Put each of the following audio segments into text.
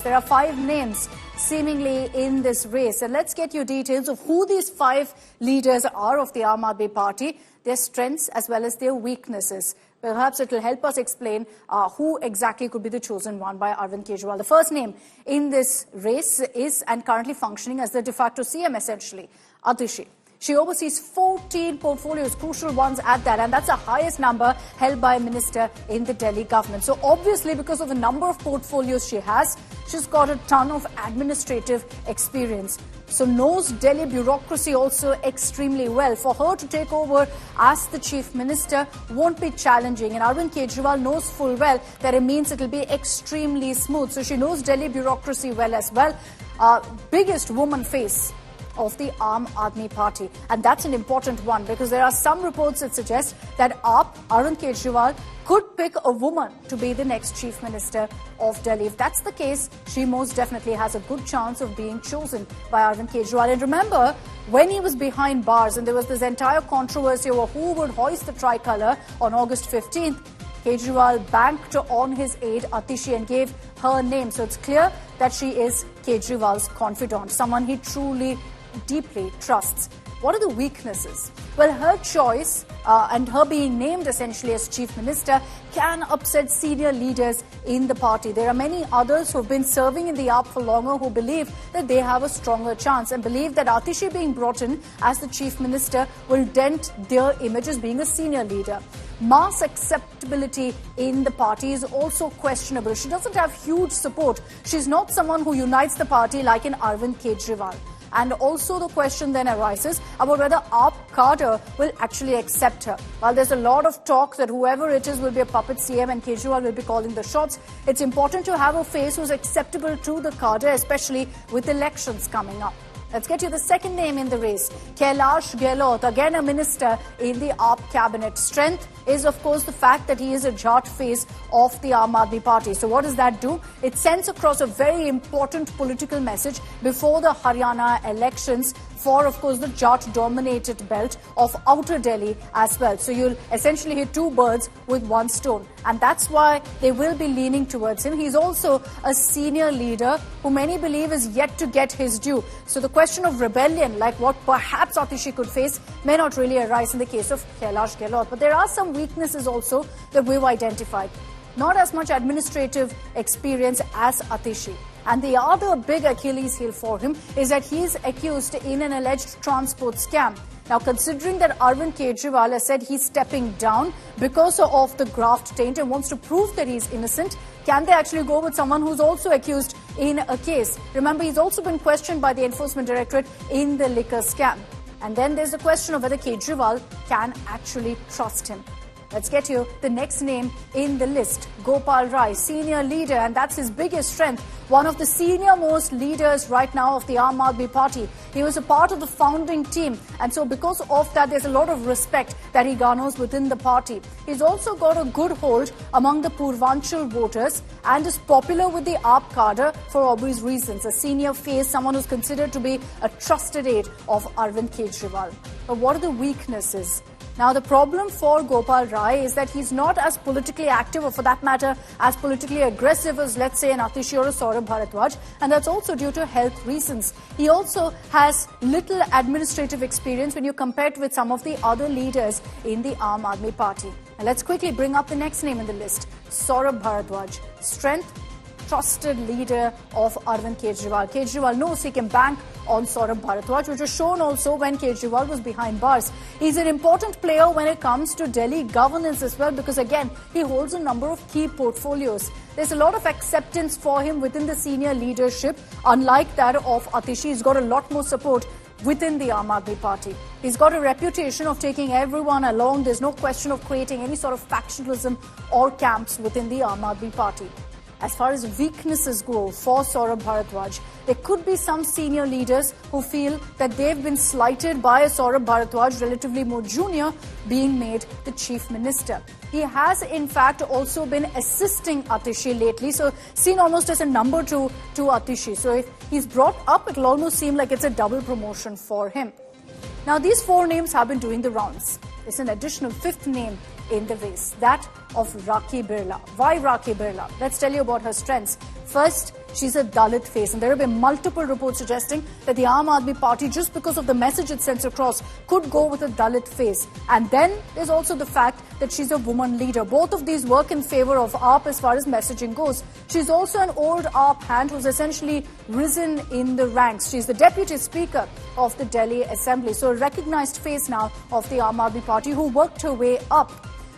There are 5 names seemingly in this race, and let's get you details of who these 5 leaders are of the Aam Aadmi Party, their strengths as well as their weaknesses. Perhaps it will help us explain who exactly could be the chosen one by Arvind Kejriwal. The first name in this race is, and currently functioning as the de facto CM essentially, Atishi. She oversees 14 portfolios, crucial ones at that, and that's the highest number held by a minister in the Delhi government. So obviously, because of the number of portfolios she has, she's got a ton of administrative experience. So knows Delhi bureaucracy also extremely well. For her to take over as the chief minister won't be challenging, and Arvind Kejriwal knows full well that it means it will be extremely smooth. So she knows Delhi bureaucracy well as well. Biggest woman face of the Aam Aadmi Party. And that's an important one because there are some reports that suggest that Arvind Kejriwal could pick a woman to be the next chief minister of Delhi. If that's the case, she most definitely has a good chance of being chosen by Arvind Kejriwal. And remember, when he was behind bars and there was this entire controversy over who would hoist the tricolour on August 15th, Kejriwal banked on his aide Atishi and gave her name. So it's clear that she is Kejriwal's confidant, someone he truly deeply trusts. What are the weaknesses? Well, her choice and her being named essentially as chief minister can upset senior leaders in the party. There are many others who have been serving in the AAP for longer who believe that they have a stronger chance and believe that Atishi being brought in as the chief minister will dent their image as being a senior leader. Mass acceptability in the party is also questionable. She doesn't have huge support. She's not someone who unites the party like in Arvind Kejriwal. And also the question then arises about whether AAP cadre will actually accept her. While there's a lot of talk that whoever it is will be a puppet CM and Kejriwal will be calling the shots, it's important to have a face who's acceptable to the cadre, especially with elections coming up. Let's get you the second name in the race, Kailash Gehlot, again a minister in the AAP cabinet. Strength is, of course, the fact that he is a Jat face of the Aam Aadmi Party. So what does that do? It sends across a very important political message before the Haryana elections for, of course, the Jat-dominated belt of Outer Delhi as well. So you'll essentially hit 2 birds with 1 stone. And that's why they will be leaning towards him. He's also a senior leader who many believe is yet to get his due. So the question of rebellion, like what perhaps Atishi could face, may not really arise in the case of Kailash Gehlot. But there are some weaknesses also that we've identified. Not as much administrative experience as Atishi. And the other big Achilles heel for him is that he's accused in an alleged transport scam. Now, considering that Arvind Kejriwal has said he's stepping down because of the graft taint and wants to prove that he's innocent, can they actually go with someone who's also accused in a case? Remember, he's also been questioned by the Enforcement Directorate in the liquor scam. And then there's the question of whether Kejriwal can actually trust him. Let's get you the next name in the list, Gopal Rai, senior leader, and that's his biggest strength. One of the senior most leaders right now of the Aam Aadmi Party. He was a part of the founding team, and so because of that, there's a lot of respect that he garners within the party. He's also got a good hold among the Purvanchal voters and is popular with the AAP cadre for obvious reasons. A senior face, someone who's considered to be a trusted aide of Arvind Kejriwal. But what are the weaknesses? Now, the problem for Gopal Rai is that he's not as politically active, or for that matter, as politically aggressive as, let's say, an Atishi or a Saurabh Bharadwaj, and that's also due to health reasons. He also has little administrative experience when you compare it with some of the other leaders in the Aam Aadmi Party. And let's quickly bring up the next name in the list, Saurabh Bharadwaj. Strength, trusted leader of Arvind Kejriwal. Kejriwal knows he can bank on Saurabh Bharadwaj, which was shown also when Kejriwal was behind bars. He's an important player when it comes to Delhi governance as well because, again, he holds a number of key portfolios. There's a lot of acceptance for him within the senior leadership. Unlike that of Atishi, he's got a lot more support within the Aam Aadmi Party. He's got a reputation of taking everyone along. There's no question of creating any sort of factionalism or camps within the Aam Aadmi Party. As far as weaknesses go for Saurabh Bharadwaj, there could be some senior leaders who feel that they've been slighted by a Saurabh Bharadwaj, relatively more junior, being made the chief minister. He has, in fact, also been assisting Atishi lately, so seen almost as a number 2 to Atishi. So if he's brought up, it'll almost seem like it's a double promotion for him. Now, these 4 names have been doing the rounds. There's an additional 5th name in the race, that of Rakhi Birla. Why Rakhi Birla? Let's tell you about her strengths. First, she's a Dalit face. And there have been multiple reports suggesting that the Aam Aadmi Party, just because of the message it sends across, could go with a Dalit face. And then there's also the fact that she's a woman leader. Both of these work in favour of AAP as far as messaging goes. She's also an old AAP hand who's essentially risen in the ranks. She's the Deputy Speaker of the Delhi Assembly. So a recognised face now of the Aam Aadmi Party who worked her way up.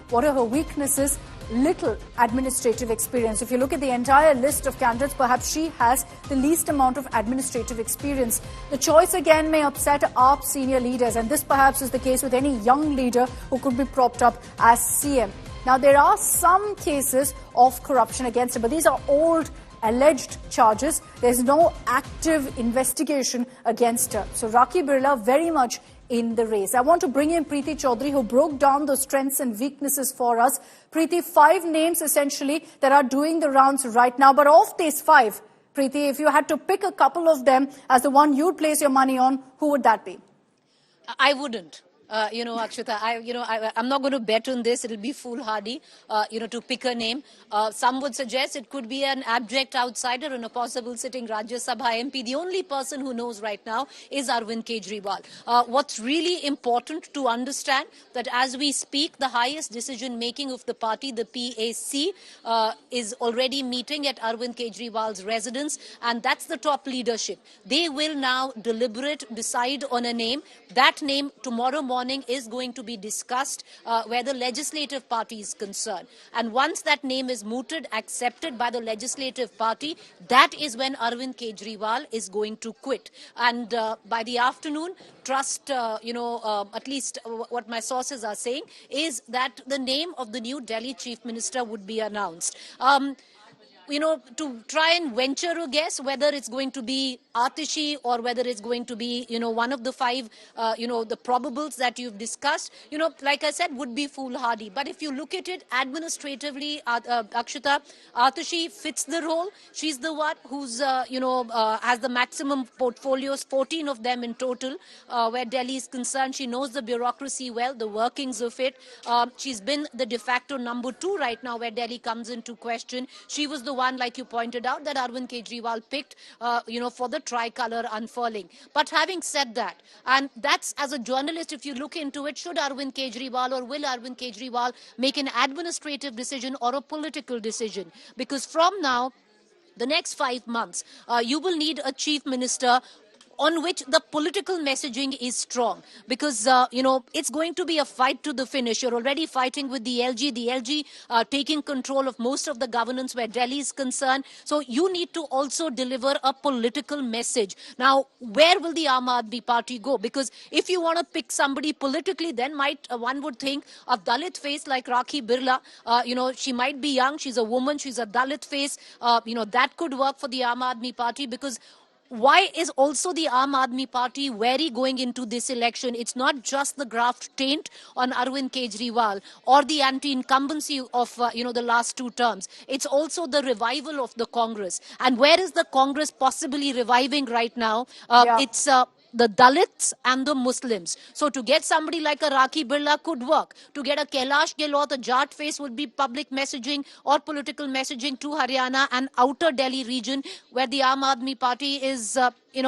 What are her weaknesses? Little administrative experience. If you look at the entire list of candidates, perhaps she has the least amount of administrative experience. The choice again may upset AAP senior leaders, and this perhaps is the case with any young leader who could be propped up as CM. Now, there are some cases of corruption against her, but these are old alleged charges. There's no active investigation against her. So Rakhi Birla very much in the race. I want to bring in Preeti Chaudhary, who broke down the strengths and weaknesses for us. Preeti, 5 names essentially that are doing the rounds right now. But of these 5, Preeti, if you had to pick a couple of them as the one you'd place your money on, who would that be? I wouldn't. Akshita, I'm not going to bet on this. It'll be foolhardy, to pick a name. Some would suggest it could be an abject outsider and a possible sitting Rajya Sabha MP. The only person who knows right now is Arvind Kejriwal. What's really important to understand that as we speak, the highest decision making of the party, the PAC, is already meeting at Arvind Kejriwal's residence, and that's the top leadership. They will now deliberate, decide on a name. That name tomorrow morning is going to be discussed where the legislative party is concerned. And once that name is mooted, accepted by the legislative party, that is when Arvind Kejriwal is going to quit. And by the afternoon, trust, at least what my sources are saying, is that the name of the new Delhi Chief Minister would be announced. To try and venture a guess whether it's going to be Atishi or whether it's going to be, one of the 5, the probables that you've discussed, like I said, would be foolhardy. But if you look at it administratively, Akshita, Atishi fits the role. She's the one who's, has the maximum portfolios, 14 of them in total, where Delhi is concerned. She knows the bureaucracy well, the workings of it. She's been the de facto number 2 right now where Delhi comes into question. She was the one, like you pointed out, that Arvind Kejriwal picked, for the tricolour unfurling. But having said that, and that's as a journalist, if you look into it, should Arvind Kejriwal or will Arvind Kejriwal make an administrative decision or a political decision? Because from now, the next 5 months, you will need a chief minister on which the political messaging is strong, because, it's going to be a fight to the finish. You're already fighting with the LG taking control of most of the governance where Delhi is concerned. So you need to also deliver a political message. Now, where will the Aam Aadmi Party go? Because if you want to pick somebody politically, then one would think a Dalit face like Rakhi Birla, she might be young, she's a woman, she's a Dalit face, that could work for the Aam Aadmi Party. Because why is also the Aam Aadmi Party wary going into this election? It's not just the graft taint on Arvind Kejriwal or the anti-incumbency of, the last 2 terms. It's also the revival of the Congress. And where is the Congress possibly reviving right now? It's the Dalits and the Muslims. So to get somebody like a Rakhi Birla could work. To get a Kailash Gehlot, a Jat face, would be public messaging or political messaging to Haryana and outer Delhi region, where the Aam Aadmi Party is,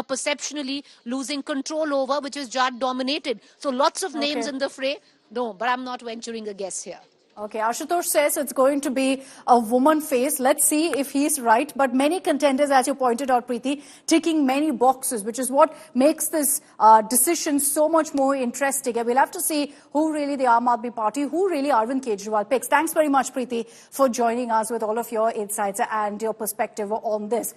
perceptionally losing control over, which is Jat dominated. So lots of names in the fray. No, but I'm not venturing a guess here. Okay, Ashutosh says it's going to be a woman face. Let's see if he's right. But many contenders, as you pointed out, Preeti, ticking many boxes, which is what makes this decision so much more interesting. And we'll have to see who really the Aam Aadmi Party, who really Arvind Kejriwal picks. Thanks very much, Preeti, for joining us with all of your insights and your perspective on this.